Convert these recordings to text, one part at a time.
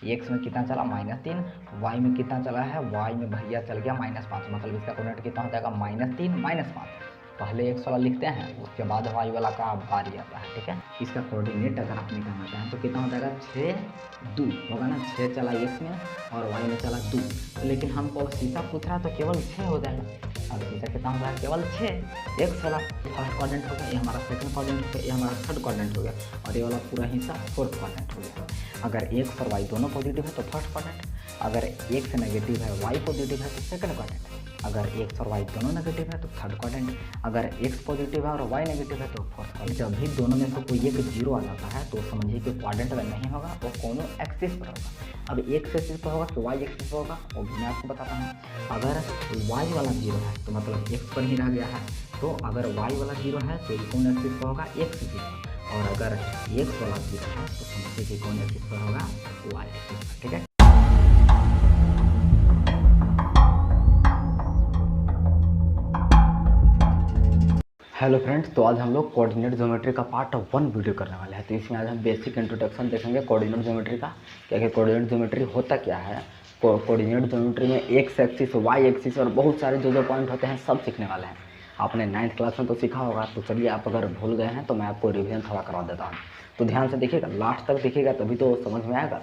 X में कितना चला -3, वाई में कितना चला है, वाई में भैया चल गया -5, मतलब इसका कोऑर्डिनेट कितना हो जाएगा -3 -5। पहले एक्स वाला लिखते हैं, उसके बाद वाई वाला का बारी आता है, ठीक है। इसका कोऑर्डिनेट अगर आप निकालना चाहें तो कितना हो जाएगा 6 2 होगा ना, 6 चला एक्स में और वाई में चला 2, लेकिन हमको सीधा पूछ रहा है तो केवल 6 हो जाएगा। अब सीधा कितना हो जाएगा, केवल 6। एक्स वाला फर्स्ट क्वाड्रेंट हो गया, ये हमारा सेकंड क्वाड्रेंट हो गया, ये हमारा थर्ड क्वाड्रेंट हो गया, और ये वाला पूरा हिस्सा फोर्थ क्वाड्रेंट हो गया। अगर एक्स और वाई दोनों पॉजिटिव है तो फर्स्ट क्वाड्रेंट, अगर एक्स नेगेटिव है वाई पॉजिटिव है तो सेकंड क्वाड्रेंट, अगर एक्स और वाई दोनों नेगेटिव है तो थर्ड क्वाड्रेंट, अगर एक्स पॉजिटिव है और वाई नेगेटिव है तो फोर्थ क्वाड्रेंट। जब भी दोनों में से कोई एक जीरो आ जाता है तो समझिए कि क्वाड्रेंट में नहीं होगा, वो कोनो एक्सिस पर होगा। अब एक्स एक्सिस पर होगा कि वाई एक्सिस पर होगा, वो भी मैं आपको बताता हूँ। अगर वाई वाला जीरो है तो मतलब एक्स पर ही रह गया है, तो अगर वाई वाला जीरो है तो ये कौन एक्सिस पर होगा, एक्स एक्सिस पर, और अगर एक्स वाला जीरो है तो समझिए कि कौन एक्सिस पर होगा, वाई एक्सिस पर, ठीक है। हेलो फ्रेंड्स, तो आज हम लोग कोऑर्डिनेट ज्योमेट्री का पार्ट 1 वीडियो करने वाले हैं। तो इसमें आज हम बेसिक इंट्रोडक्शन देखेंगे कोऑर्डिनेट ज्योमेट्री का, क्या कोऑर्डिनेट ज्योमेट्री होता क्या है। कोऑर्डिनेट ज्योमेट्री में एक्स एक्सिस, वाई एक्सिस और बहुत सारे जो पॉइंट होते हैं सब सीखने वाले हैं। आपने 9th क्लास में तो सीखा होगा, तो चलिए आप अगर भूल गए हैं तो मैं आपको रिवीजन थोड़ा करवा देता हूँ। तो ध्यान से देखिएगा, लास्ट तक देखिएगा तभी तो समझ में आएगा।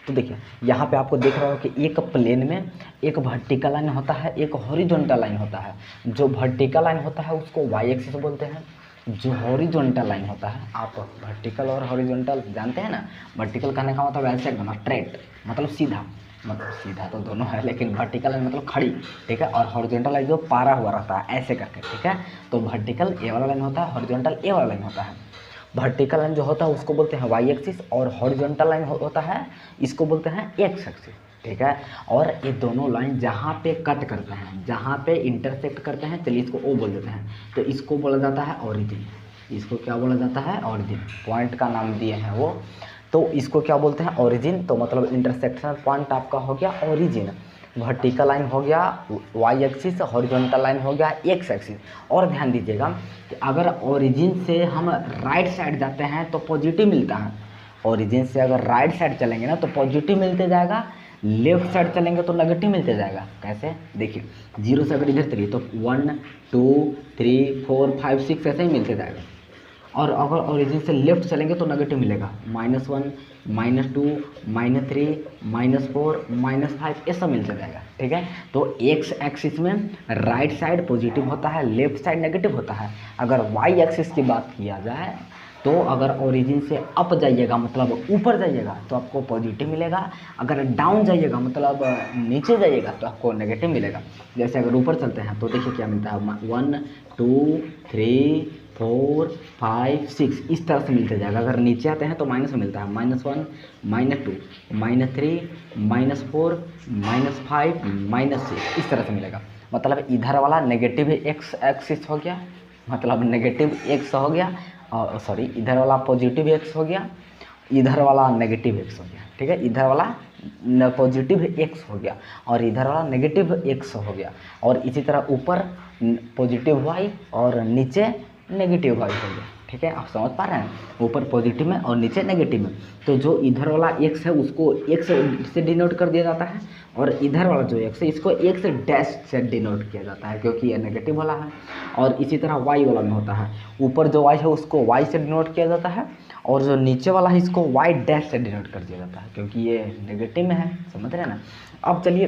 तो देखिए यहाँ पे आपको देख रहा हो कि एक प्लेन में एक वर्टिकल लाइन होता है, एक हॉरिजॉन्टल लाइन होता है। जो वर्टिकल लाइन होता है उसको वाई एक्सिस बोलते हैं, जो हॉरिजॉन्टल लाइन होता है, आप वर्टिकल और हॉरिजॉन्टल जानते हैं ना। वर्टिकल कहने का मतलब ऐसे एकदम स्ट्रेट, मतलब सीधा, मतलब सीधा तो दोनों है लेकिन वर्टिकल लाइन मतलब खड़ी, ठीक है। और हॉरिजॉन्टल लाइन जो पारा हुआ रहता है ऐसे करके, ठीक है। तो वर्टिकल ए वाला लाइन होता है, हॉरिजॉन्टल ए वाला लाइन होता है। वर्टिकल लाइन जो होता है उसको बोलते हैं वाई एक्सिस, और हॉरिजॉन्टल लाइन होता है इसको बोलते हैं एक्स एक्सिस, ठीक है। और ये दोनों लाइन जहाँ पे कट करते हैं, जहाँ पे इंटरसेक्ट करते हैं, चलिए इसको ओ बोल देते हैं, तो इसको बोला जाता है ऑरिजिन। इसको क्या बोला जाता है, ऑरिजिन। पॉइंट का नाम दिए हैं वो, तो इसको क्या बोलते हैं, ऑरिजिन। तो मतलब इंटरसेक्शनल पॉइंट आपका हो गया ऑरिजिन। वर्टिकल लाइन हो गया वाई एक्सिस, हॉरिजॉन्टल लाइन हो गया एक्स एक्सिस। और ध्यान दीजिएगा कि अगर ओरिजिन से हम राइट साइड जाते हैं तो पॉजिटिव मिलता है। ओरिजिन से अगर राइट साइड चलेंगे ना तो पॉजिटिव मिलते जाएगा, लेफ्ट साइड चलेंगे तो नेगेटिव मिलते जाएगा। कैसे, देखिए 0 से अगर इधर चलिए तो 1 2 3 4 5 6 ऐसे ही मिलते जाएगा। और अगर ओरिजिन से लेफ्ट चलेंगे तो नेगेटिव मिलेगा, -1 -2 -3 -4 -5 ये सब मिलते जाएगा, ठीक है। तो एक्स एक्सिस में राइट साइड पॉजिटिव होता है, लेफ्ट साइड नेगेटिव होता है। अगर वाई एक्सिस की बात किया जाए तो अगर ओरिजिन से अप जाइएगा मतलब ऊपर जाइएगा तो आपको पॉजिटिव मिलेगा, अगर डाउन जाइएगा मतलब नीचे जाइएगा तो आपको नेगेटिव मिलेगा। जैसे अगर ऊपर चलते हैं तो देखिए क्या मिलता है, 1 2 3 4 5 6 इस तरह से मिलते जाएगा। अगर नीचे आते हैं तो माइनस में मिलता है, -1 -2 -3 -4 -5 -6 इस तरह से मिलेगा। मतलब इधर वाला नेगेटिव एक्स एक्सिस हो गया, मतलब नेगेटिव एक्स हो गया, और सॉरी इधर वाला पॉजिटिव एक्स हो गया, इधर वाला नेगेटिव एक्स हो गया, ठीक है। इधर वाला पॉजिटिव एक्स हो गया और इधर वाला नेगेटिव एक्स हो गया। और इसी तरह ऊपर पॉजिटिव वाई और नीचे नेगेटिव वाई हो गया, ठीक है। आप समझ पा रहे हैं, ऊपर पॉजिटिव में और नीचे नेगेटिव में। तो जो इधर वाला एक्स है उसको एक्स से डिनोट कर दिया जाता है, और इधर वाला जो एक्स है इसको एक्स डैश से डिनोट किया जाता है क्योंकि ये नेगेटिव वाला है। और इसी तरह वाई वाला में होता है, ऊपर जो वाई है उसको वाई से डिनोट किया जाता है, और जो नीचे वाला है इसको वाई डैश से डिनोट कर दिया जाता है क्योंकि ये नेगेटिव में है, समझ रहे हैं ना। अब चलिए,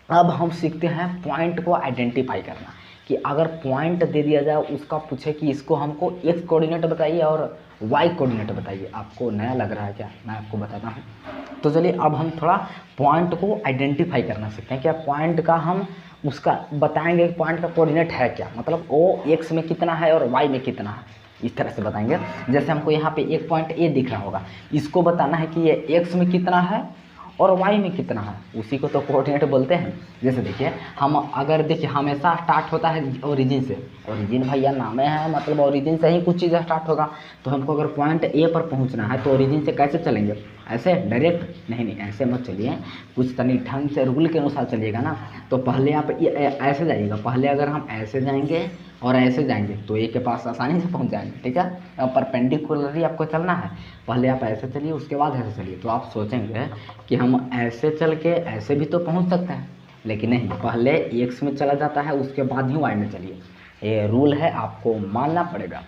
अब हम सीखते हैं पॉइंट को आइडेंटिफाई करना, कि अगर पॉइंट दे दिया जाए उसका पूछे कि इसको हमको एक्स कोऑर्डिनेट बताइए और वाई कोऑर्डिनेट बताइए। आपको नया लग रहा है क्या, मैं आपको बताता हूँ। तो चलिए अब हम थोड़ा पॉइंट को आइडेंटिफाई करना सीखते हैं। क्या पॉइंट का हम उसका बताएंगे, पॉइंट का कोऑर्डिनेट है क्या, मतलब वो एक्स में कितना है और वाई में कितना है, इस तरह से बताएंगे। जैसे हमको यहाँ पे एक पॉइंट ए दिख रहा होगा, इसको बताना है कि ये एक्स में कितना है और वाई में कितना है, उसी को तो कोऑर्डिनेट बोलते हैं। जैसे देखिए हम अगर देखिए हमेशा स्टार्ट होता है ओरिजिन से, ओरिजिन भैया नाम है, मतलब ओरिजिन से ही कुछ चीज़ें स्टार्ट होगा। तो हमको अगर पॉइंट ए पर पहुंचना है तो ओरिजिन से कैसे चलेंगे, ऐसे डायरेक्ट नहीं, ऐसे मत चलिए, कुछ तनी ढंग से रूल के अनुसार चलिएगा ना। तो पहले आप ऐसे जाइएगा, पहले अगर हम ऐसे जाएंगे और ऐसे जाएंगे तो ए के पास आसानी से पहुंच जाएंगे, ठीक है। अब परपेंडिकुलरली आपको चलना है, पहले आप ऐसे चलिए उसके बाद ऐसे चलिए। तो आप सोचेंगे कि हम ऐसे चल के ऐसे भी तो पहुंच सकते हैं, लेकिन नहीं, पहले एक्स में चला जाता है उसके बाद ही वाई में चलिए। ये रूल है, आपको मानना पड़ेगा।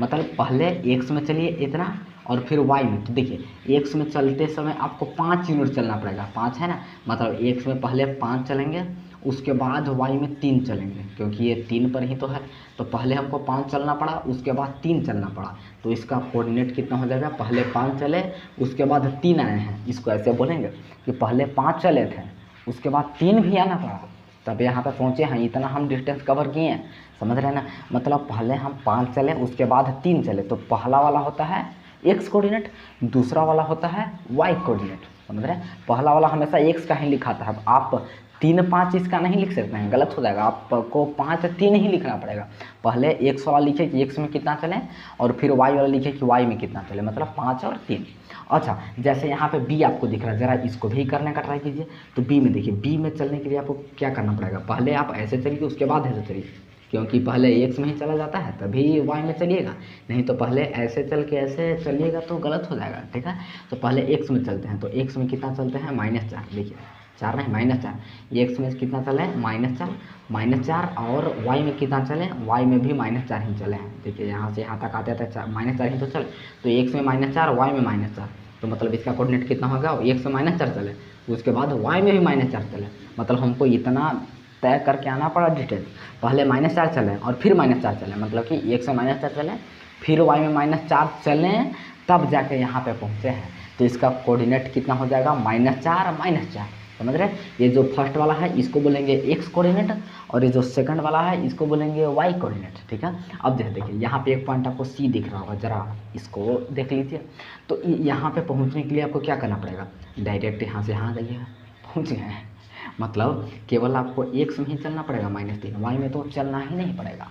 मतलब पहले एक्स में चलिए इतना और फिर वाई में। तो देखिए एक्स में चलते समय आपको 5 यूनिट चलना पड़ेगा, 5 है ना, मतलब एक्स में पहले 5 चलेंगे, उसके बाद वाई में 3 चलेंगे, क्योंकि ये 3 पर ही तो है। तो पहले हमको 5 चलना पड़ा, उसके बाद 3 चलना पड़ा। तो इसका कोऑर्डिनेट कितना हो जाएगा, पहले 5 चले उसके बाद 3 आए हैं। इसको ऐसे बोलेंगे कि पहले 5 चले थे उसके बाद 3 भी आना पड़ा, तब यहाँ पे पहुँचे हैं। इतना हम डिस्टेंस कवर किए हैं, समझ रहे हैं ना। मतलब पहले हम 5 चले उसके बाद 3 चले, तो पहला वाला होता है एक्स कोऑर्डिनेट, दूसरा वाला होता है वाई कोऑर्डिनेट, समझ रहे हैं। पहला वाला हमेशा एक्स का ही लिखा था। अब आप 3 5 इसका नहीं लिख सकते हैं, गलत हो जाएगा। आपको 5 3 ही लिखना पड़ेगा। पहले एक्स वाला लिखे कि एक्स में कितना चले, और फिर वाई वाला लिखे कि वाई में कितना चले, मतलब 5 और 3। अच्छा, जैसे यहाँ पे बी आपको दिख रहा है, ज़रा इसको भी करने का ट्राई कीजिए। तो बी में देखिए, बी में चलने के लिए आपको क्या करना पड़ेगा, पहले आप ऐसे चलिए उसके बाद ऐसे चलिए, क्योंकि पहले एक्स में ही चला जाता है तभी वाई में चलिएगा, नहीं तो पहले ऐसे चल के ऐसे चलिएगा तो गलत हो जाएगा, ठीक है। तो पहले एक्स में चलते हैं, तो एक्स में कितना चलते हैं, -4, देखिए 4 नहीं -4, ये एक्स में कितना चले -4, और वाई में कितना चले, वाई में भी -4 ही चले हैं। देखिए यहाँ से यहाँ तक आते आते -4 ही तो चले, तो एक्स में -4 वाई में -4, तो मतलब इसका कोऑर्डिनेट कितना होगा, एक्स में -4 चले उसके बाद वाई में भी -4 चले, मतलब हमको इतना तय करके आना पड़ा डिटेल। पहले -4 चले और फिर -4 चले, मतलब कि एक्स में -4 चले फिर वाई में -4 चलें, तब जाके यहाँ पे पहुँचे हैं। तो इसका कोऑर्डिनेट कितना हो जाएगा, -4, समझ रहे। ये जो फर्स्ट वाला है इसको बोलेंगे एक्स कोऑर्डिनेट, और ये जो सेकंड वाला है इसको बोलेंगे वाई कोऑर्डिनेट, ठीक है। अब जैसे देखिए यहाँ पे एक पॉइंट आपको सी दिख रहा होगा, ज़रा इसको देख लीजिए। तो यहाँ पे पहुँचने के लिए आपको क्या करना पड़ेगा, डायरेक्ट यहाँ से यहाँ जाइएगा, पहुँच गए हैं। मतलब केवल आपको एक्स में ही चलना पड़ेगा, -3, वाई में तो चलना ही नहीं पड़ेगा,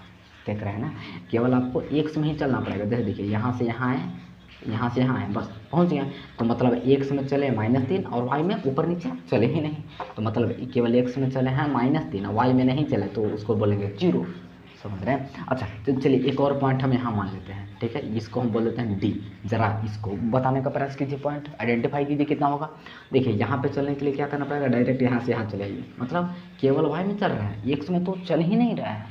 देख रहे हैं ना। केवल आपको एक्स में ही चलना पड़ेगा। जैसे देखिए यहाँ से यहाँ है, यहाँ से यहाँ है, बस पहुँच गए। तो मतलब एक्स में चले -3 और वाई में ऊपर नीचे चले ही नहीं, तो मतलब केवल एक्स में चले हैं -3 और वाई में नहीं चले, तो उसको बोलेंगे 0, समझ रहे हैं। अच्छा, तो चलिए एक और पॉइंट हम यहाँ मान लेते हैं, ठीक है। इसको हम बोल देते हैं डी। ज़रा इसको बताने का प्रयास कीजिए, पॉइंट आइडेंटिफाई कीजिए कितना होगा। देखिए यहाँ पे चलने के लिए क्या करना पड़ेगा, डायरेक्ट यहाँ से यहाँ चले आइए, मतलब केवल वाई में चल रहा है, एक्स में तो चल ही नहीं रहा है।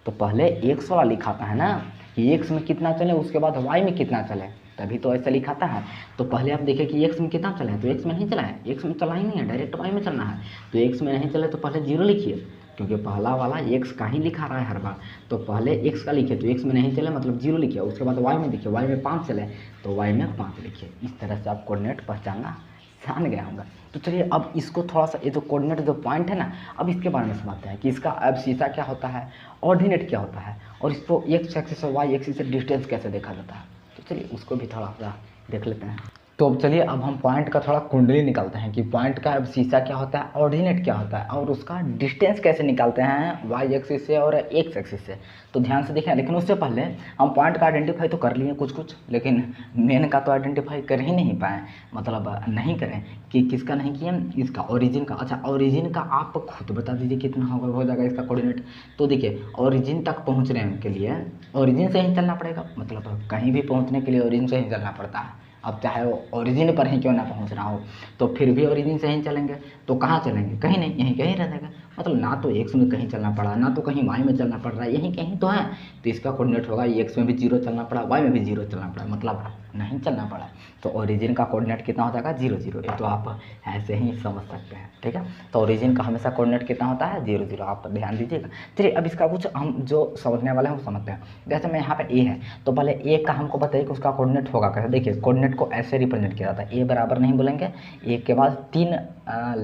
तो पहले एक्स वाला लिखाता है ना कि एक्स में कितना चले उसके बाद वाई में कितना चले, तभी तो ऐसा लिखाता है। तो पहले आप देखिए कि एक्स में कितना चला है, तो एक्स में नहीं चला है, एक्स में चला ही नहीं है, डायरेक्ट वाई में चलना है। तो एक्स में नहीं चले तो पहले 0 लिखिए, क्योंकि पहला वाला एक्स का ही लिखा रहा है हर बार। तो पहले एक्स का लिखिए, तो एक्स में नहीं चले मतलब 0 लिखिए, उसके बाद वाई में देखिए, वाई में 5 चले तो वाई में 5 लिखिए। इस तरह से आप कोऑर्डिनेट पहचानना जान गया होगा। तो चलिए अब इसको थोड़ा सा, ये जो कोऑर्डिनेट जो पॉइंट है ना, अब इसके बारे में समझते हैं कि इसका एब्सिसा क्या होता है, ऑर्डिनेट क्या होता है, और इसको एक्स एक्सिस और वाई एक्सिस से डिस्टेंस कैसे देखा जाता है। तो चलिए उसको भी थोड़ा सा देख लेते हैं। तो अब चलिए अब हम पॉइंट का थोड़ा कुंडली निकालते हैं कि पॉइंट का एब्सिसा क्या होता है, ऑर्डिनेट क्या होता है, और उसका डिस्टेंस कैसे निकालते हैं वाई एक्सिस से और एक्स एक्सिस से। तो ध्यान से देखें, लेकिन उससे पहले हम पॉइंट का आइडेंटिफाई तो कर लिए कुछ, लेकिन मेन का तो आइडेंटिफाई कर ही नहीं पाए, मतलब नहीं करें कि किसका नहीं किए, इसका ओरिजिन का। अच्छा, ओरिजिन का आप खुद बता दीजिए कितना होगा, हो जाएगा इसका कोऑर्डिनेट। तो देखिए ओरिजिन तक पहुँचने के लिए ओरिजिन से ही चलना पड़ेगा, मतलब कहीं भी पहुँचने के लिए ओरिजिन से ही चलना पड़ता है। अब चाहे वो ओरिजिन पर ही क्यों ना पहुंच रहा हो, तो फिर भी ओरिजिन से ही चलेंगे। तो कहाँ चलेंगे, कहीं नहीं, यहीं कहीं रह जाएगा। मतलब ना तो एक्स में कहीं चलना पड़ा, ना तो कहीं वाई में चलना पड़ रहा है, यहीं कहीं तो है। तो इसका कोऑर्डिनेट होगा एक्स में भी 0 चलना पड़ा, वाई में भी 0 चलना पड़ा, मतलब नहीं चलना पड़ा। तो ओरिजिन का कोऑर्डिनेट कितना हो जाएगा, 0 0। ये तो आप ऐसे ही समझ सकते हैं, ठीक है। तो ओरिजिन का हमेशा कोऑर्डिनेट कितना होता है, 0 0, आप ध्यान दीजिएगा। चलिए अब इसका कुछ हम जो समझने वाले हैं वो समझते हैं। जैसे मैं यहाँ पे ए है, तो पहले ए का हमको बताइए कि उसका कोऑर्डिनेट होगा कैसे। देखिए कोऑर्डिनेट को ऐसे रिप्रेजेंट किया जाता है, ए बराबर नहीं बोलेंगे, एक के बाद 3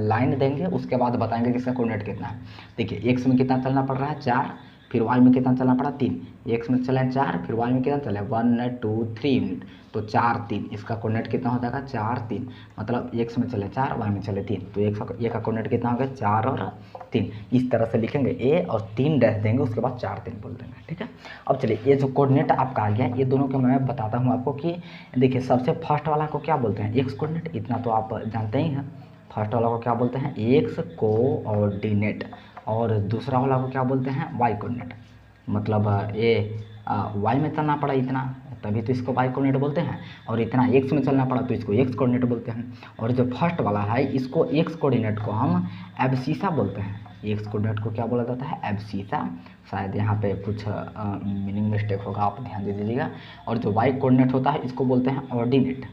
लाइन देंगे, उसके बाद बताएंगे कि इसका कोऑर्डिनेट कितना है। देखिए एक्स में कितना चलना पड़ रहा है, 4, फिर वाई में कितना चलना पड़ा, 3। एक्स में चले 4, फिर वाई में कितना चले 1 2 3 यूनिट, तो 4 3। इसका कोऑर्डिनेट कितना हो जाएगा, 4 3, मतलब एक्स में चले 4, वाई में चले 3, तो एक का कोऑर्डिनेट कितना हो गया, 4 और 3। इस तरह से लिखेंगे, ए और 3 डैश देंगे, उसके बाद 4 3 बोल देंगे, ठीक है। अब चलिए ये जो कोऑर्डिनेट आपका आ गया, ये दोनों के मैं बताता हूँ आपको कि देखिए सबसे फर्स्ट वाला को क्या बोलते हैं, एक्स कोऑर्डिनेट, इतना तो आप जानते ही हैं। फर्स्ट वाला को क्या बोलते हैं, एक्स कोऑर्डिनेट, और दूसरा वाला को क्या बोलते हैं, वाई कोऑर्डिनेट। मतलब ये वाई में चलना पड़ा इतना, तभी तो इसको वाई कोऑर्डिनेट बोलते हैं, और इतना एक्स में चलना पड़ा तो इसको एक्स कोऑर्डिनेट बोलते हैं। और जो फर्स्ट वाला है इसको एक्स कोऑर्डिनेट को हम एब्सिसा बोलते हैं। एक्स कोऑर्डिनेट को क्या बोला जाता है? एब्सिसा। शायद यहाँ पे कुछ मीनिंग मिस्टेक होगा, आप ध्यान दे दीजिएगा। और जो वाई कोऑर्डिनेट होता है इसको बोलते हैं ऑर्डिनेट,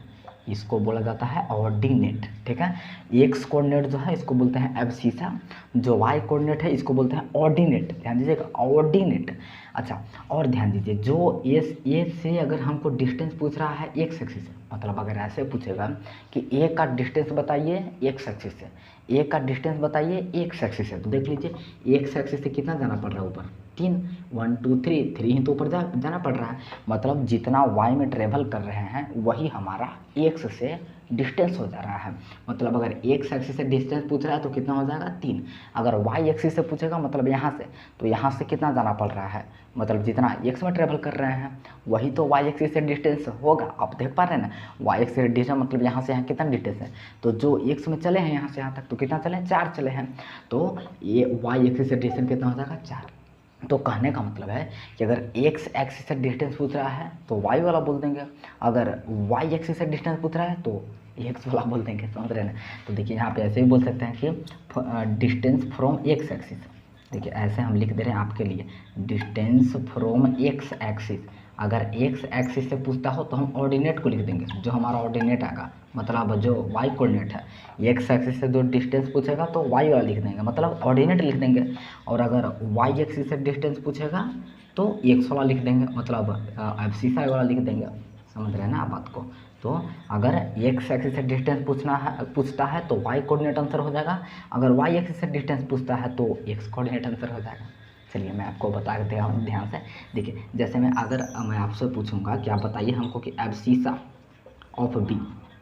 इसको बोला जाता है ऑर्डिनेट, ठीक है। एक्स कोऑर्डिनेट जो है इसको बोलते हैं एब्सिसा, जो वाई कोऑर्डिनेट है इसको बोलते हैं ऑर्डिनेट, ध्यान दीजिएगा, ऑर्डिनेट। अच्छा, और ध्यान दीजिए, जो ए से अगर हमको डिस्टेंस पूछ रहा है एक्स एक्सिस से, मतलब अगर ऐसे पूछेगा कि ए का डिस्टेंस बताइए एक्स एक्सिस से, ए का डिस्टेंस बताइए एक्स एक्सिस से, तो देख लीजिए एक्स एक्सिस से कितना जाना पड़ रहा है ऊपर? 3, 1 2 3 3 ही तो ऊपर जाना पड़ रहा है। मतलब जितना वाई में ट्रेवल कर रहे हैं वही हमारा एक्स से डिस्टेंस हो जा रहा है। मतलब अगर एक्स एक्सिस से डिस्टेंस पूछ रहा है तो कितना हो जाएगा? 3। अगर वाई एक्सिस से पूछेगा मतलब यहाँ से, तो यहाँ से कितना जाना पड़ रहा है? मतलब जितना एक्स में ट्रेवल कर रहे हैं वही तो वाई एक्सिस से डिस्टेंस होगा। आप देख पा रहे हैं ना, वाई एक्सिस से डिस्टेंस मतलब यहाँ से यहाँ कितना डिस्टेंस है? तो जो एक्स में चले हैं यहाँ से यहाँ तक तो कितना चले हैं? 4 चले हैं। तो ये वाई एक्सिस से डिस्टेंस कितना हो जाएगा? 4। तो कहने का मतलब है कि अगर एक्स एक्सिस से डिस्टेंस पूछ रहा है तो वाई वाला बोल देंगे, अगर वाई एक्सिस से डिस्टेंस पूछ रहा है तो एक्स वाला बोल देंगे, समझ रहे हैं ना। तो देखिए यहाँ पे ऐसे भी बोल सकते हैं कि डिस्टेंस फ्रॉम एक्स एक्सिस, देखिए ऐसे हम लिख दे रहे हैं आपके लिए, डिस्टेंस फ्रॉम एक्स एक्सिस। अगर एक्स एक्सिस से पूछता हो तो हम ऑर्डिनेट को लिख देंगे, जो हमारा ऑर्डिनेट आएगा, मतलब जो वाई कोऑर्डिनेट है, एक्स एक्सिस से जो डिस्टेंस पूछेगा तो वाई वाला लिख देंगे, मतलब ऑर्डिनेट लिख देंगे। और अगर वाई एक्सिस से डिस्टेंस पूछेगा तो एक्स वाला लिख देंगे, मतलब एब्सिसा वाला लिख देंगे, समझ रहे हैं ना आप बात को। तो अगर एक्स एक्सिस से डिस्टेंस पूछता है तो वाई कोऑर्डिनेट आंसर हो जाएगा, अगर वाई एक्सिस से डिस्टेंस पूछता है तो एक्स कोऑर्डिनेट आंसर हो जाएगा। चलिए मैं आपको बता देता हूँ ध्यान से। देखिए जैसे मैं आपसे पूछूंगा कि आप बताइए हमको कि abscissa of B,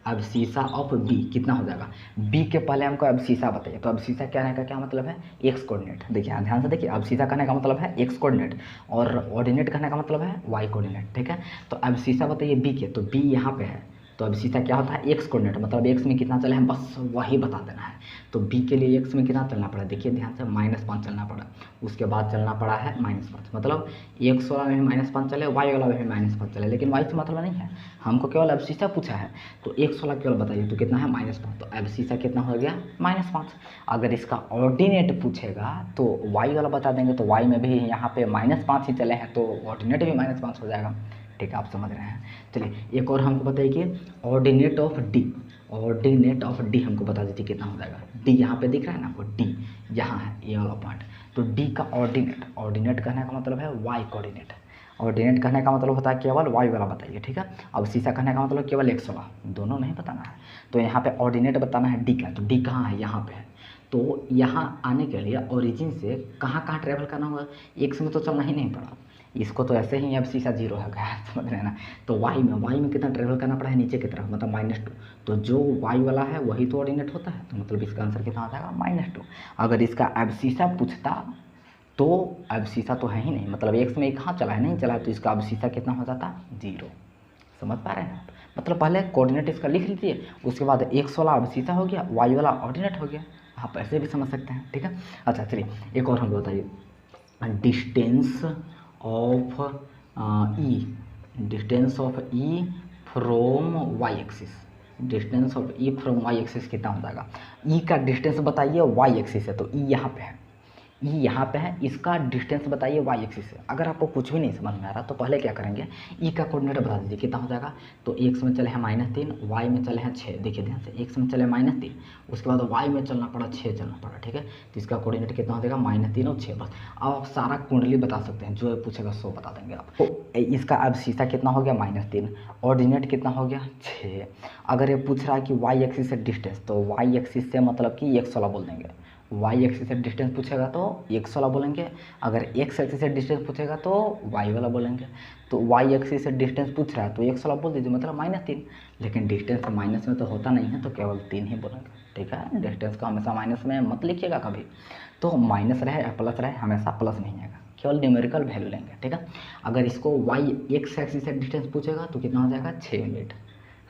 abscissa of B कितना हो जाएगा? बी के पहले हमको एब्सिसा बताइए, तो एब्सिसा कहने का क्या मतलब है? X coordinate. देखिए ध्यान से देखिए, एब्सिसा कहने का मतलब है एक्स कोऑर्डिनेट और ऑर्डिनेट कहने का मतलब है वाई कोऑर्डिनेट, ठीक है। तो एब्सिसा बताइए बी के, तो बी यहाँ पे है, तो एब्सिसा क्या होता है? एक्स कोऑर्डिनेट, मतलब एक्स में कितना चले हैं बस वही बता देना है। तो बी के लिए एक्स में कितना चलना पड़ा? देखिए ध्यान से, -5 चलना पड़ा, उसके बाद चलना पड़ा है -5, मतलब एक्स वाला में भी -5 चले, वाई वाला में भी -5 चले, लेकिन वाई से मतलब नहीं है, हमको केवल एब्सिसा पूछा है। तो एक्स वाला केवल बताइए तो कितना है? -5। तो एब्सिसा कितना हो गया? -5। अगर इसका ऑर्डिनेट पूछेगा तो वाई वाला बता देंगे, तो वाई में भी यहाँ पे -5 ही चले हैं तो ऑर्डिनेट भी -5 हो जाएगा, ठीक है, आप समझ रहे हैं। चलिए एक और हमको बताइए कि ordinate of D, ordinate of D हमको बता दीजिए कितना हो जाएगा? डी यहाँ पे दिख रहा है ना आपको, डी यहाँ है ये वाला पॉइंट, तो डी का ऑर्डिनेट, ऑर्डिनेट कहने का मतलब है वाई कोऑर्डिनेट, ऑर्डिनेट कहने का मतलब होता है केवल वाई वाला बताइए, ठीक है। अब सीसा कहने का मतलब केवल एक्स वाला, दोनों नहीं बताना है। तो यहाँ पे ऑर्डिनेट बताना है डी का, तो डी कहाँ है? यहाँ पे है। तो यहाँ आने के लिए ओरिजिन से कहाँ कहाँ ट्रेवल करना होगा? एक्स में तो चलना ही नहीं पड़ा, इसको तो ऐसे ही अब सीसा 0 है गया, समझ रहे हैं ना। तो वाई में कितना ट्रेवल करना पड़ा है? नीचे की तरफ, मतलब -2। तो जो वाई वाला है वही तो ऑर्डिनेट होता है, तो मतलब इसका आंसर कितना आ जाएगा? -2। अगर इसका एब्सिसा पूछता तो एब्सिसा तो है ही नहीं, मतलब एक्स में कहाँ चला है? नहीं चला है, तो इसका एब्सिसा कितना हो जाता? 0। समझ पा रहे हैं आप? मतलब पहले कोऑर्डिनेट इसका लिख लीजिए, उसके बाद एक्स वाला एब्सिसा हो गया, वाई वाला ऑर्डिनेट हो गया, आप ऐसे भी समझ सकते हैं, ठीक है। अच्छा चलिए एक और हमको बताइए, distance of E, distance of E from Y axis, distance of E from Y axis कितना हो जाएगा? ई का डिस्टेंस बताइए वाई एक्सिस है, तो ई यहाँ पे है, ई यहाँ पे है, इसका डिस्टेंस बताइए वाई एक्सिस से। अगर आपको कुछ भी नहीं समझ में आ रहा तो पहले क्या करेंगे, ई का कोऑर्डिनेट बता दीजिए कितना हो जाएगा। तो एक्स में चले हैं -3, वाई में चले हैं 6, देखिए ध्यान से, एक्स में चले -3, उसके बाद वाई में चलना पड़ा 6 चलना पड़ा, ठीक है। तो इसका कोऑर्डिनेट कितना हो जाएगा? -3 और 6, बस। अब आप सारा कुंडली बता सकते हैं, जो पूछेगा सो बता देंगे आप। तो इसका अब सीसा कितना हो गया? -3, ऑर्डिनेट कितना हो गया? 6। अगर ये पूछ रहा है कि वाई एक्सिस से डिस्टेंस, तो वाई एक्सिस से मतलब कि एक्स वाला बोल देंगे, वाई एक्सिस से डिस्टेंस पूछेगा तो एक्स वाला बोलेंगे, अगर एक्स एक्सिस से डिस्टेंस पूछेगा तो वाई वाला बोलेंगे। तो वाई एक्सिस से डिस्टेंस पूछ रहा है तो एक्स वाला बोल दीजिए, मतलब -3, लेकिन डिस्टेंस माइनस में तो होता नहीं है, तो केवल 3 ही बोलेंगे, ठीक है। डिस्टेंस को हमेशा माइनस में मत लिखिएगा कभी, तो माइनस रहे या प्लस रहे, हमेशा प्लस नहीं आएगा, केवल न्यूमेरिकल वैल्यू लेंगे, ठीक है। अगर इसको वाई एक्स एक्सिस से डिस्टेंस पूछेगा तो कितना हो जाएगा? 6 यूनिट।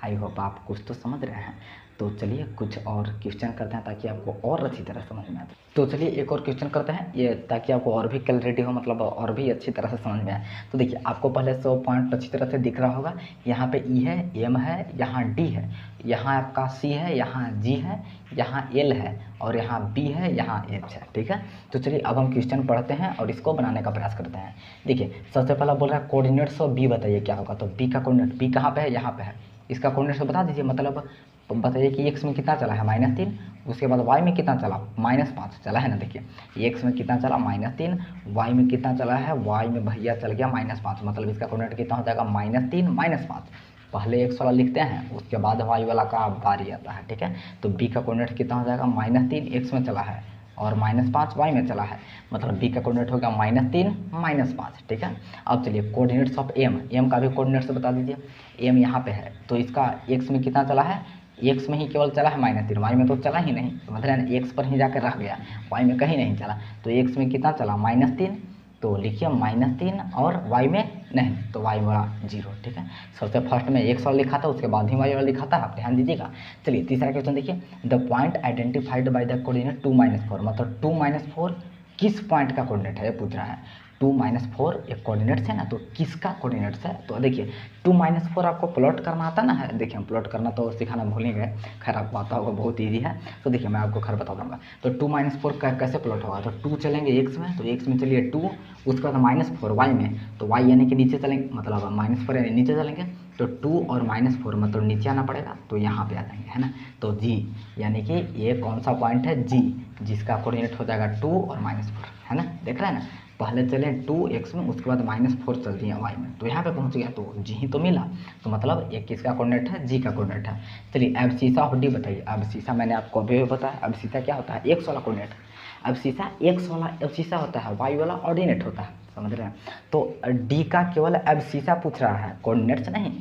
आई होप आप कुछ तो समझ रहे हैं। तो चलिए कुछ और क्वेश्चन करते हैं ताकि आपको और अच्छी तरह समझ में आए। तो चलिए एक और क्वेश्चन करते हैं ये, ताकि आपको और भी क्लैरिटी हो, मतलब और भी अच्छी तरह से समझ में आए। तो देखिए आपको पहले 100 पॉइंट अच्छी तरह से दिख रहा होगा। यहाँ पे ई है, एम है, यहाँ डी है, यहाँ आपका सी है, यहाँ जी है, यहाँ एल है, और यहाँ बी है, यहाँ एच है। ठीक है, तो चलिए अब हम क्वेश्चन पढ़ते हैं और इसको बनाने का प्रयास करते हैं। देखिए सबसे पहला बोल रहा है कोऑर्डिनेट्स ऑफ बी बताइए क्या होगा। तो बी का कोऑर्डिनेट, बी कहाँ पे है, यहाँ पे है, इसका कोऑर्डिनेट्स बता दीजिए। मतलब बताइए कि एक्स में कितना चला है -3, उसके बाद वाई में कितना चला -5 चला है ना। देखिए एक्स में कितना चला -3, वाई में कितना चला है, वाई में भैया चल गया -5, मतलब इसका कोऑर्डिनेट कितना हो जाएगा -3 -5। पहले एक्स वाला लिखते हैं, उसके बाद वाई वाला का बारी आता है। ठीक है, तो बी का कोऑर्डिनेट कितना हो जाएगा -3 एक्स में चला है और -5 वाई में चला है, मतलब बी का कोऑर्डिनेट होगा -3 -5। ठीक है, अब चलिए कोऑर्डिनेट्स ऑफ एम, एम का भी कोऑर्डिनेट्स बता दीजिए। एम यहाँ पे है तो इसका एक्स में कितना चला है, एक्स में ही केवल चला है -3, वाई में तो चला ही नहीं, तो मतलब एक्स पर ही जाकर रह गया, वाई में कहीं नहीं चला। तो एक्स में कितना चला -3, तो लिखिए -3, और वाई में नहीं, तो वाई वाला 0। ठीक है, सबसे फर्स्ट में एक्स वाला लिखा था, उसके बाद ही वाई वाला लिखा था, आप ध्यान दीजिएगा। चलिए तीसरा क्वेश्चन देखिए, the point identified by the coordinate 2 - 4, मतलब 2 - 4 किस पॉइंट का कोऑर्डिनेट है, ये पूछ रहा है। 2 - 4 एक कोऑर्डिनेट्स है ना, तो किसका कोऑर्डिनेट्स है। तो देखिए 2 - 4 आपको प्लॉट करना आता ना है। देखिए हम प्लॉट करना तो सिखाना भूल ही गए, खैर आपको आता होगा, बहुत ईजी है। तो देखिए मैं आपको खैर बता दूंगा। तो 2 - 4 कैसे प्लॉट होगा, तो 2 चलेंगे एक्स में, तो एक्स में चलिए 2, उसके बाद -4 वाई में, तो वाई यानी कि नीचे चलेंगे, मतलब -4 यानी नीचे चलेंगे, तो 2 और -4 मतलब नीचे आना पड़ेगा, तो यहाँ पे आ जाएंगे, है ना। तो जी यानी कि ये कौन सा पॉइंट है, जी, जिसका कोऑर्डिनेट हो जाएगा 2 और -4, है ना। देख रहे हैं ना, पहले चले 2 एक्स में, उसके बाद -4 चल दिए वाई में, तो यहाँ पे पहुँच गया, तो जी ही तो मिला। तो मतलब ये किसका कोऑर्डिनेट है, जी का कोऑर्डिनेट है। चलिए अब सीसा ऑफ डी बताइए। अब सीसा मैंने आपको अभी बताया, अब सीसा क्या होता है, एक्स वाला कोऑर्डिनेट। अब सीसा एक्स वाला, अब सीसा होता है वाई वाला ऑर्डिनेट होता है, समझ रहे हैं। तो डी का केवल अब सीसा पूछ रहा है, कोऑर्डिनेट्स नहीं,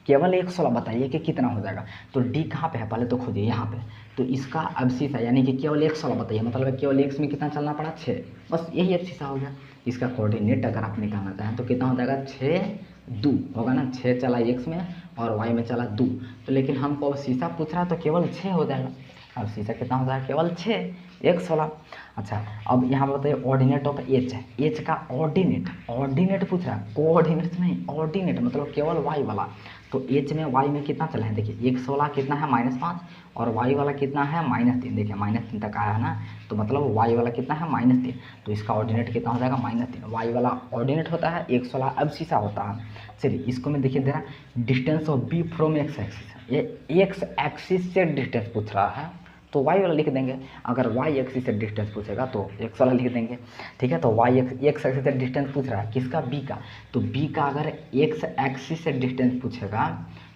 केवल एक्स वाला बताइए कि कितना हो जाएगा। तो डी कहाँ पे है, पहले तो खोजिए यहाँ पे। तो इसका अब सीसा यानी कि केवल एक्स वाला बताइए, मतलब केवल एक्स में कितना चलना पड़ा 6, बस यही अब सीसा हो गया। इसका कोऑर्डिनेट अगर आप निकालना चाहें तो कितना हो जाएगा, 6 2 होगा ना, 6 चला एक्स में और वाई में चला 2। तो लेकिन हमको अब सीसा पूछ रहा है तो केवल 6 हो जाएगा। अब सीसा कितना हो जाएगा, केवल 6 एक्स वाला। अच्छा अब यहाँ पर बताइए ऑर्डिनेट ऑफ एच है, एच का ऑर्डिनेट, ऑर्डिनेट पूछ रहा है, कोऑर्डिनेट नहीं, ऑर्डिनेट मतलब केवल वाई वाला। तो एच में वाई में कितना चला है, देखिए एक्स वाला कितना है -5 और वाई वाला कितना है -3, देखिए -3 तक आया है ना, तो मतलब वाई वाला कितना है -3, तो इसका ऑर्डिनेट कितना हो जाएगा -3। वाई वाला ऑर्डिनेट होता है, एक्स वाला अब सीसा होता है। चलिए इसको मैं देखिए दे रहा distance of B from X axis, ये एक्स एक्सिस से डिस्टेंस पूछ रहा है, तो वाई वाला लिख देंगे। अगर वाई एक्सिस से डिस्टेंस पूछेगा तो एक्स वाला लिख देंगे। ठीक है, तो वाई एक्स एक्सिस से डिस्टेंस पूछ रहा है किसका, बी का, तो बी का अगर एक्स एक्सिस से डिस्टेंस पूछेगा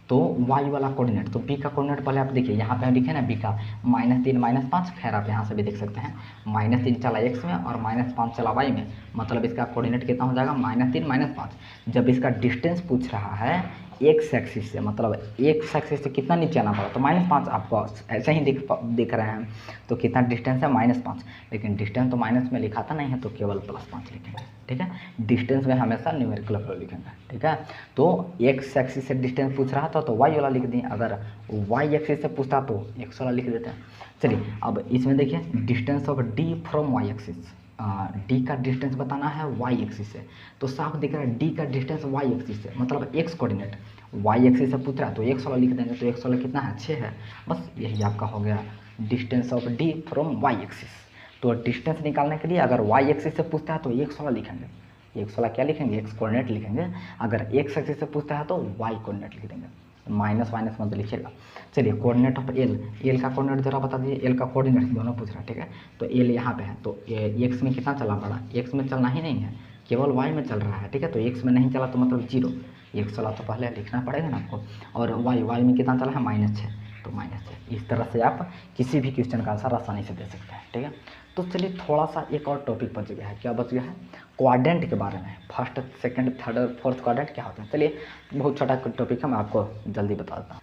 तो वाई वाला कोऑर्डिनेट, तो बी का कोऑर्डिनेट पहले आप देखिए, यहाँ पे हम लिखे ना बी का -3 -5, खैर आप यहाँ से भी देख सकते हैं, -3 चला एक्स में और -5 चला वाई में, मतलब इसका कोऑर्डिनेट कितना हो जाएगा, -3 -5। जब इसका डिस्टेंस पूछ रहा है एक्स एक्सिस से, मतलब एक्स एक्सिस से कितना नीचे आना पड़ा, तो -5 आपको ऐसे ही दिख रहे हैं, तो कितना डिस्टेंस है -5, लेकिन डिस्टेंस तो माइनस में लिखाता नहीं है, तो केवल +5 लिखेंगे। ठीक है, डिस्टेंस में हमेशा न्यूमेरिकल वैल्यू लिखेंगे। ठीक है, तो एक्स एक्सिस से डिस्टेंस पूछ रहा था तो वाई वाला लिख दिए, अगर वाई एक्सिस से पूछता तो एक्स वाला लिख देते हैं। चलिए अब इसमें देखिए distance of D from Y axis, D का डिस्टेंस बताना है वाई एक्सिस से, तो साफ दिख रहा है डी का डिस्टेंस वाई एक्सिस से, मतलब एक्स कोऑर्डिनेट वाई एक्सिस से पूछ रहा है तो एक्स वाला लिख देंगे, तो एक्स वाला कितना है 6 है, बस यही आपका हो गया distance of D from Y axis. तो डिस्टेंस निकालने के लिए अगर वाई एक्सिस से पूछता है तो एक्स वाला लिखेंगे, एक्स वाला क्या लिखेंगे, एक्स कोऑर्डिनेट लिखेंगे। अगर एक्स एक्सिस से पूछता है तो वाई कोऑर्डिनेट लिख देंगे, माइनस माइनस मत लिखिएगा। चलिए कोऑर्डिनेट ऑफ एल, एल का कोऑर्डिनेट जरा बता दीजिए, एल का कोऑर्डिनेट दोनों पूछ रहा है। ठीक है, तो एल यहाँ पे है, तो एक्स में कितना चला पड़ा, एक्स में चलना ही नहीं है, केवल वाई में चल रहा है। ठीक है, तो एक्स में नहीं चला तो मतलब 0, एक्स चला तो पहले लिखना पड़ेगा ना आपको, और वाई में कितना चला है -6, तो -6। इस तरह से आप किसी भी क्वेश्चन का आंसर आसानी से दे सकते हैं। ठीक है, तो चलिए थोड़ा सा एक और टॉपिक बच गया है, क्या बच गया है, क्वाड्रेंट के बारे में। फर्स्ट सेकंड थर्ड और फोर्थ क्वाड्रेंट क्या होता है, चलिए बहुत छोटा टॉपिक है, मैं आपको जल्दी बता देता हूँ।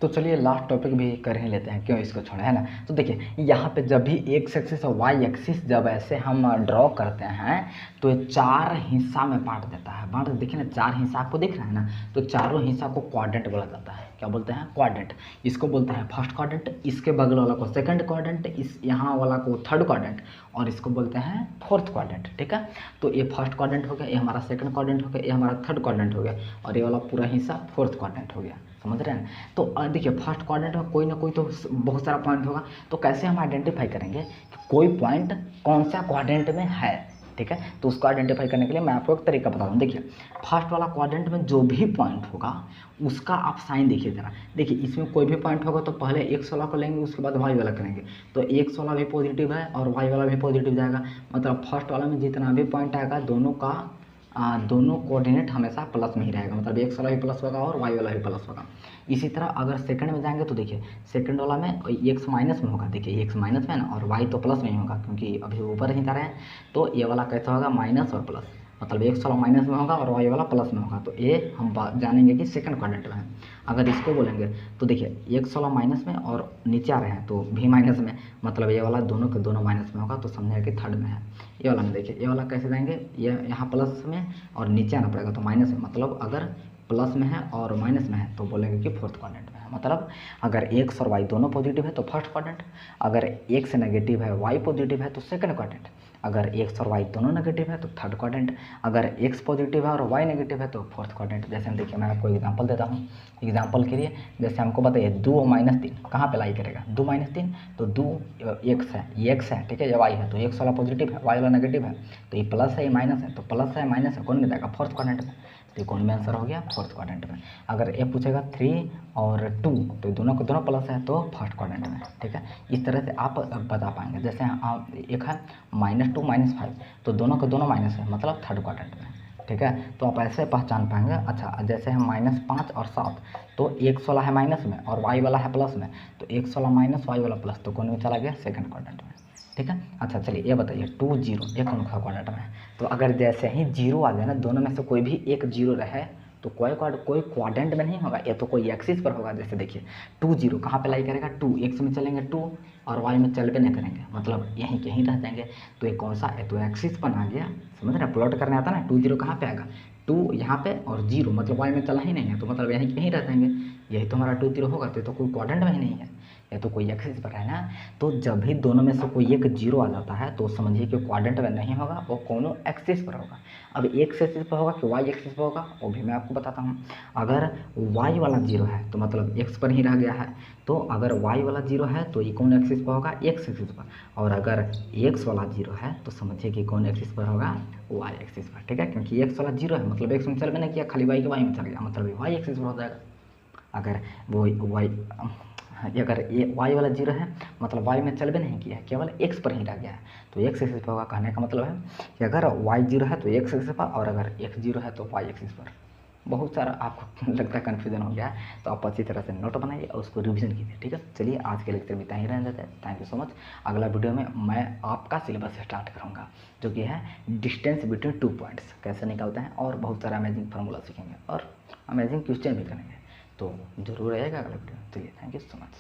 तो चलिए लास्ट टॉपिक भी कर ही लेते हैं, क्यों इसको छोड़े, है ना। तो देखिए यहाँ पे जब भी एक्स एक्सिस और वाई एक्सिस जब ऐसे हम ड्रॉ करते हैं तो ये 4 हिस्सा में बांट देता है। बांट देखिए ना, 4 हिस्सा आपको दिख रहा है ना, तो चारों हिस्सा को क्वाड्रेंट बोला जाता है। क्या बोलते हैं? क्वाड्रेंट। इसको बोलते हैं फर्स्ट क्वाड्रेंट, इसके बगल वाला को सेकंड क्वाड्रेंट, इस यहाँ वाला को थर्ड क्वाड्रेंट, और इसको बोलते हैं फोर्थ क्वाड्रेंट। ठीक है, तो ये फर्स्ट क्वाड्रेंट हो गया, ये हमारा सेकंड क्वाड्रेंट हो गया, ये हमारा थर्ड क्वाड्रेंट हो गया, और ये वाला पूरा हिस्सा फोर्थ क्वाड्रेंट हो गया। समझ रहे हैं? तो देखिए फर्स्ट क्वाड्रेंट में कोई ना कोई तो बहुत सारा पॉइंट होगा, तो कैसे हम आइडेंटिफाई करेंगे कि कोई पॉइंट कौन सा क्वाड्रेंट में है। ठीक है, तो उसको आइडेंटिफाई करने के लिए मैं आपको एक तरीका बता दूँ। देखिए फर्स्ट वाला क्वाड्रेंट में जो भी पॉइंट होगा उसका आप साइन देखिए जरा। देखिए इसमें कोई भी पॉइंट होगा तो पहले एक्स वाला को लेंगे, उसके बाद वाई वाला करेंगे, तो एक्स वाला भी पॉजिटिव है और वाई वाला भी पॉजिटिव जाएगा। मतलब फर्स्ट वाला में जितना भी पॉइंट आएगा दोनों कोऑर्डिनेट हमेशा प्लस में ही रहेगा, मतलब एक्स वाला भी प्लस होगा और वाई वाला भी प्लस होगा। इसी तरह अगर सेकंड में जाएंगे तो देखिए सेकंड वाला में एक्स माइनस में होगा, देखिए एक्स माइनस में है ना, और वाई तो प्लस में ही होगा क्योंकि अभी ऊपर ही जा रहे हैं। तो ये वाला कैसा होगा? माइनस और प्लस, मतलब एक्स वाला माइनस में होगा और वाई वाला प्लस में होगा। तो ये हम जानेंगे कि सेकंड क्वाड्रेंट में है। अगर इसको बोलेंगे तो देखिए एक्स वाला माइनस में और नीचे आ रहे हैं तो भी माइनस में, मतलब ये वाला दोनों के दोनों माइनस में होगा, तो समझिए कि थर्ड में है। ये वाला में देखिए, ये वाला कैसे जाएंगे? ये यहाँ प्लस में और नीचे आना पड़ेगा तो माइनस में, मतलब अगर प्लस में है और माइनस में है तो बोलेंगे कि फोर्थ क्वाड्रेंट में है। मतलब अगर एक्स और वाई दोनों पॉजिटिव है तो फर्स्ट क्वाड्रेंट, अगर एक्स नेगेटिव है वाई पॉजिटिव है तो सेकंड क्वाड्रेंट, अगर एक्स और वाई दोनों नेगेटिव है तो थर्ड क्वाड्रेंट, अगर एक्स पॉजिटिव है और वाई नेगेटिव है तो फोर्थ क्वाड्रेंट। जैसे हम देखिए मैं आपको एग्जांपल देता हूँ। एग्जांपल के लिए जैसे हमको बताइए 2 और -3 कहाँ पे लाई करेगा? 2 -3 तो 2 एक्स है, ये एक्स है, ठीक है, ये वाई है, तो एक्स वाला पॉजिटिव है, वाई वाला नेगेटिव है, तो ये प्लस है ये माइनस है, तो प्लस है माइनस है कौन में जाएगा? फोर्थ क्वाड्रेंट में। तो कौन में आंसर हो गया? फोर्थ क्वाड्रेंट में। अगर ये पूछेगा 3 और 2 तो दोनों को दोनों प्लस है तो फर्स्ट क्वाड्रेंट में। ठीक है, इस तरह से आप बता पाएंगे। जैसे एक है -2 -5 तो दोनों के दोनों माइनस है, मतलब थर्ड क्वाड्रेंट में। ठीक है, तो आप ऐसे पहचान पाएंगे। अच्छा जैसे है -5 और 7 तो एक्स वाला है माइनस में और वाई वाला है प्लस में, तो एक्स वाला माइनस वाई वाला प्लस, तो कौन में चला गया? सेकंड क्वाड्रेंट में। ठीक है, अच्छा चलिए ये बताइए 2 0 ये कौन सा क्वाड्रेंट में है? तो अगर जैसे ही जीरो आ जाए ना, दोनों में से कोई भी एक जीरो रहे तो कोई क्वाड्रेंट में नहीं होगा, ये तो कोई एक्सिस पर होगा। जैसे देखिए 2 0 कहाँ पे लाई करेगा? 2 एक्स में चलेंगे 2 और वाई में चल भी नहीं करेंगे, मतलब यहीं कहीं रह जाएंगे। तो ये कौन सा है? तो एक्सिस पर आ गया। समझ रहे? प्लॉट करने आता ना, 2 0 कहाँ पे आएगा? 2 यहाँ पे और 0, मतलब वाई में चला ही नहीं है, तो मतलब यहीं कहीं रह जाएंगे। यही तो हमारा 2 0 होगा, तो कोई क्वाड्रेंट में ही नहीं है, ये तो कोई एक्सिस पर है ना। तो जब भी दोनों में से कोई एक जीरो आ जाता है तो समझिए कि क्वाड्रेंट में नहीं होगा, वो कोनो एक्सिस पर होगा। अब एक्स एक्सिस पर होगा कि वाई एक्सिस पर होगा वो भी मैं आपको बताता हूँ। अगर वाई वाला जीरो है तो मतलब एक्स पर ही रह गया है, तो अगर वाई वाला जीरो है तो ये कौन एक्सिस पर होगा? एक्स एक्सिस पर। और अगर एक्स वाला जीरो है तो समझिए कि कौन एक्सिस पर होगा? वाई एक्सिस पर। ठीक है, क्योंकि एक्स वाला जीरो है मतलब एक्स में चल भी नहीं किया, खाली वाई के वाई में चल गया, मतलब वाई एक्सिस पर हो जाएगा। अगर वो अगर ये वाई वाला जीरो है मतलब वाई में चल भी नहीं किया है, केवल एक्स पर ही रह गया है, तो एक्स एक्सिस पर होगा। कहने का मतलब है कि अगर वाई जीरो है तो एक्स एक्सिस पर, और अगर एक्स जीरो है तो वाई एक्सिस पर। बहुत सारा आपको लगता है कन्फ्यूजन हो गया है, तो आप अच्छी तरह से नोट बनाइए और उसको रिवीजन कीजिए। ठीक है, चलिए आज के लेक्चर में इतना ही रहने देते हैं। Thank you so much. अगला वीडियो में मैं आपका सिलेबस स्टार्ट करूँगा जो कि है डिस्टेंस बिटवीन 2 पॉइंट्स कैसे निकालते हैं, और बहुत सारा अमेजिंग फार्मूला सीखेंगे और अमेजिंग क्वेश्चन भी करेंगे। तो जरूर रहेगा अगला वीडियो। चलिए थैंक यू सो मच।